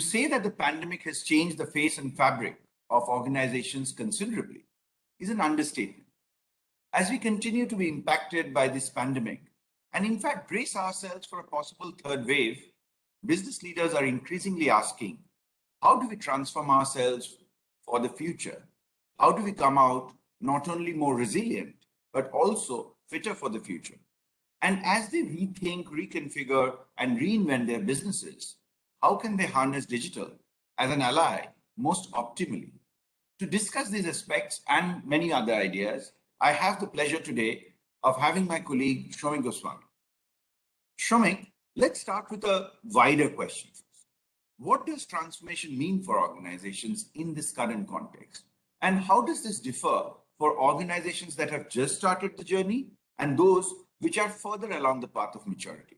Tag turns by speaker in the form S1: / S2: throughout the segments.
S1: say that the pandemic has changed the face and fabric of organizations considerably is an understatement. As we continue to be impacted by this pandemic, and in fact brace ourselves for a possible third wave, business leaders are increasingly asking, how do we transform ourselves for the future? How do we come out not only more resilient, but also fitter for the future? And as they rethink, reconfigure, and reinvent their businesses, how can they harness digital as an ally most optimally? To discuss these aspects and many other ideas, I have the pleasure today of having my colleague Soumik Goswami. Soumik, let's start with a wider question. What does transformation mean for organizations in this current context? And how does this differ for organizations that have just started the journey and those which are further along the path of maturity?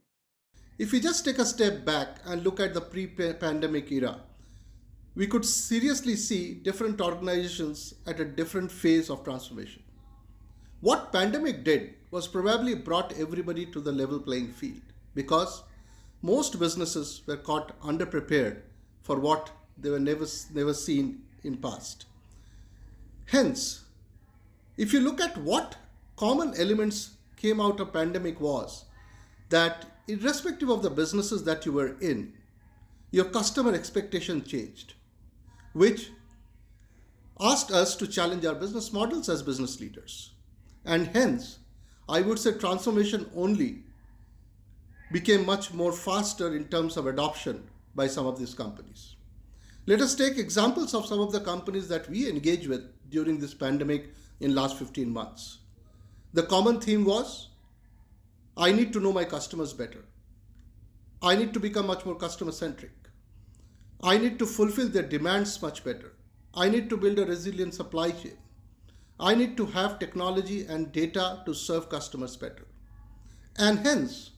S2: If we just take a step back and look at the pre-pandemic era, we could seriously see different organizations at a different phase of transformation. What pandemic did was probably brought everybody to the level playing field, because most businesses were caught underprepared for what they were never seen in past. Hence, if you look at what common elements came out of pandemic was that irrespective of the businesses that you were in, your customer expectation changed, which asked us to challenge our business models as business leaders. And hence, I would say transformation only became much more faster in terms of adoption by some of these companies. Let us take examples of some of the companies that we engage with during this pandemic in last 15 months. The common theme was, I need to know my customers better. I need to become much more customer centric. I need to fulfill their demands much better. I need to build a resilient supply chain. I need to have technology and data to serve customers better. And hence,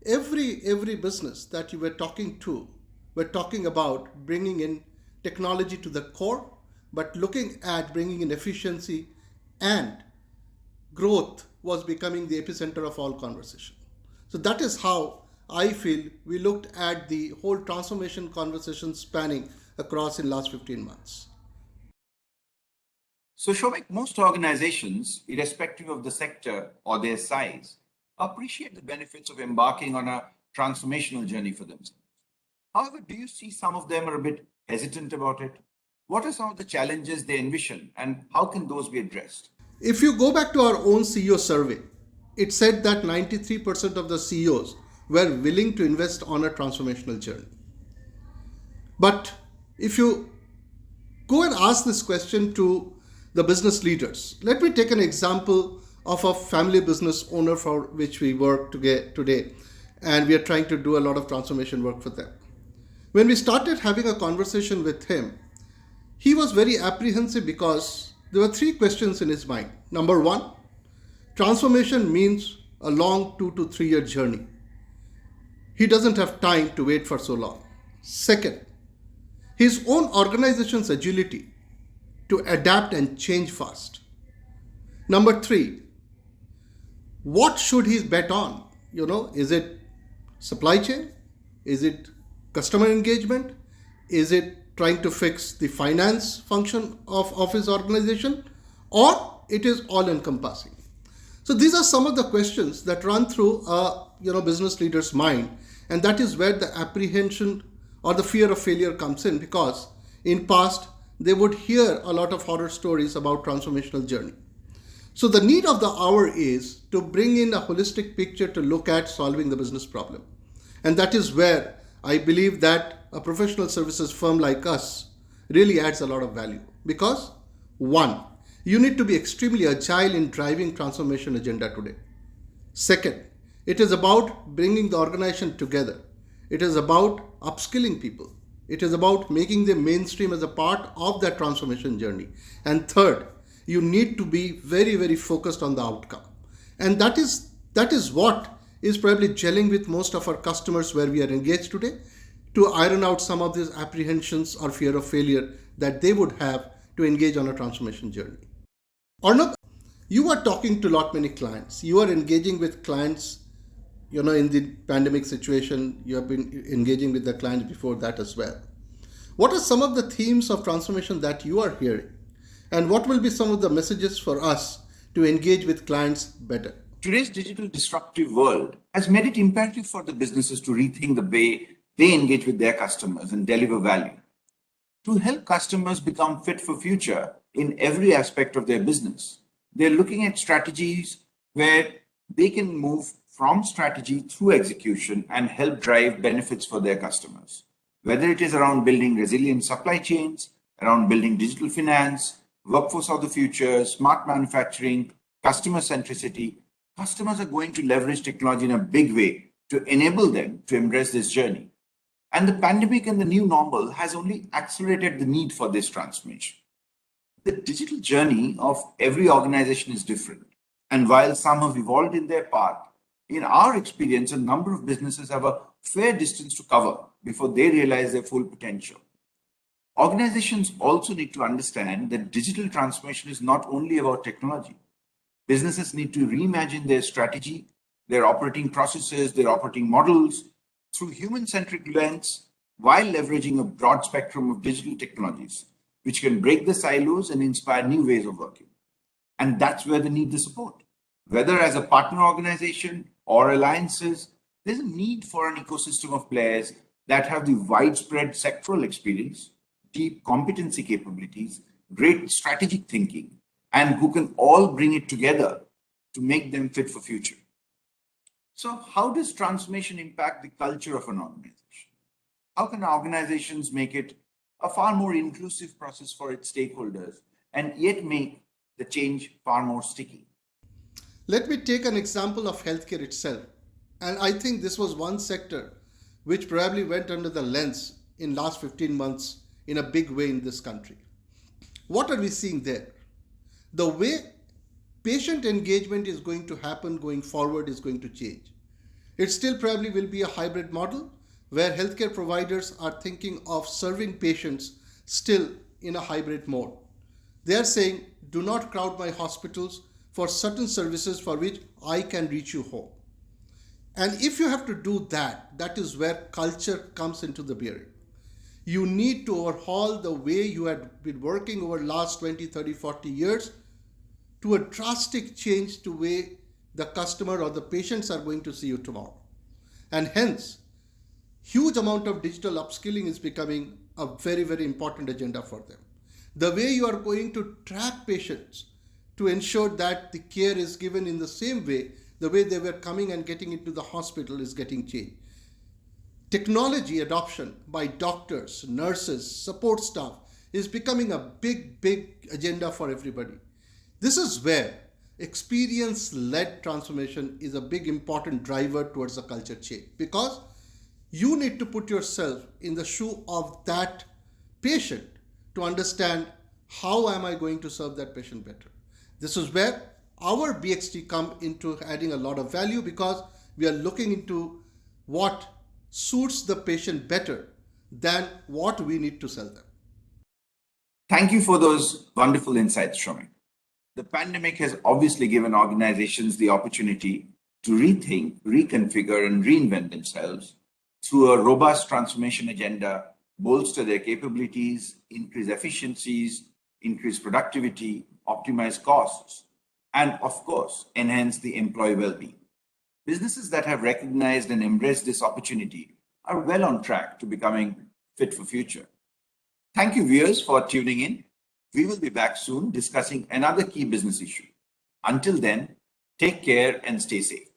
S2: every business that you were talking to were talking about bringing in technology to the core, but looking at bringing in efficiency, and growth was becoming the epicenter of all conversation. So that is how I feel we looked at the whole transformation conversation spanning across in last 15 months.
S1: So Soumik, most organizations, irrespective of the sector or their size, appreciate the benefits of embarking on a transformational journey for themselves. However, do you see some of them are a bit hesitant about it? What are some of the challenges they envision and how can those be addressed?
S2: If you go back to our own CEO survey, it said that 93% of the CEOs were willing to invest on a transformational journey. But if you go and ask this question to the business leaders, let me take an example of a family business owner for which we work today, and we are trying to do a lot of transformation work for them. When we started having a conversation with him, he was very apprehensive because there were three questions in his mind. Number one, transformation means a long 2 to 3 year journey. He doesn't have time to wait for so long. Second, his own organization's agility to adapt and change fast. Number three, what should he bet on? Is it supply chain? Is it customer engagement? Is it trying to fix the finance function of his organization? Or it is all encompassing? So these are some of the questions that run through a business leader's mind, and that is where the apprehension or the fear of failure comes in, because in past they would hear a lot of horror stories about transformational journey. So the need of the hour is to bring in a holistic picture to look at solving the business problem. And that is where I believe that a professional services firm like us really adds a lot of value. Because one, you need to be extremely agile in driving transformation agenda today. Second, it is about bringing the organization together. It is about upskilling people. It is about making them mainstream as a part of that transformation journey. And third, you need to be very, very focused on the outcome. And that is what is probably gelling with most of our customers where we are engaged today, to iron out some of these apprehensions or fear of failure that they would have to engage on a transformation journey. Arnab, you are talking to many clients. You are engaging with clients, in the pandemic situation. You have been engaging with the clients before that as well. What are some of the themes of transformation that you are hearing? And what will be some of the messages for us to engage with clients better?
S1: Today's digital disruptive world has made it imperative for the businesses to rethink the way they engage with their customers and deliver value. To help customers become fit for future in every aspect of their business, they're looking at strategies where they can move from strategy through execution and help drive benefits for their customers. Whether it is around building resilient supply chains, around building digital finance, workforce of the future, smart manufacturing, customer centricity, customers are going to leverage technology in a big way to enable them to embrace this journey. And the pandemic and the new normal has only accelerated the need for this transformation. The digital journey of every organization is different. And while some have evolved in their path, in our experience, a number of businesses have a fair distance to cover before they realize their full potential. Organizations also need to understand that digital transformation is not only about technology. Businesses need to reimagine their strategy, their operating processes, their operating models through human-centric lens while leveraging a broad spectrum of digital technologies, which can break the silos and inspire new ways of working. And that's where they need the support. Whether as a partner organization or alliances, there's a need for an ecosystem of players that have the widespread sectoral experience, deep competency capabilities, great strategic thinking, and who can all bring it together to make them fit for future. So how does transformation impact the culture of an organization? How can organizations make it a far more inclusive process for its stakeholders and yet make the change far more sticky?
S2: Let me take an example of healthcare itself. And I think this was one sector which probably went under the lens in last 15 months in a big way in this country. What are we seeing there? The way patient engagement is going to happen going forward is going to change. It still probably will be a hybrid model where healthcare providers are thinking of serving patients still in a hybrid mode. They are saying, do not crowd my hospitals for certain services for which I can reach you home. And if you have to do that, that is where culture comes into the bearing. You need to overhaul the way you had been working over last 20, 30, 40 years to a drastic change to way the customer or the patients are going to see you tomorrow. And hence, huge amount of digital upskilling is becoming a very, very important agenda for them. The way you are going to track patients to ensure that the care is given in the same way, the way they were coming and getting into the hospital is getting changed. Technology adoption by doctors, nurses, support staff is becoming a big, big agenda for everybody. This is where experience-led transformation is a big important driver towards the culture change, because you need to put yourself in the shoe of that patient to understand how am I going to serve that patient better. This is where our BXT come into adding a lot of value, because we are looking into what suits the patient better than what we need to sell them.
S1: Thank you for those wonderful insights, Shomik. The pandemic has obviously given organizations the opportunity to rethink, reconfigure, and reinvent themselves through a robust transformation agenda, bolster their capabilities, increase efficiencies, increase productivity, optimize costs, and of course, enhance the employee well-being. Businesses that have recognized and embraced this opportunity are well on track to becoming fit for future. Thank you, viewers, for tuning in. We will be back soon discussing another key business issue. Until then, take care and stay safe.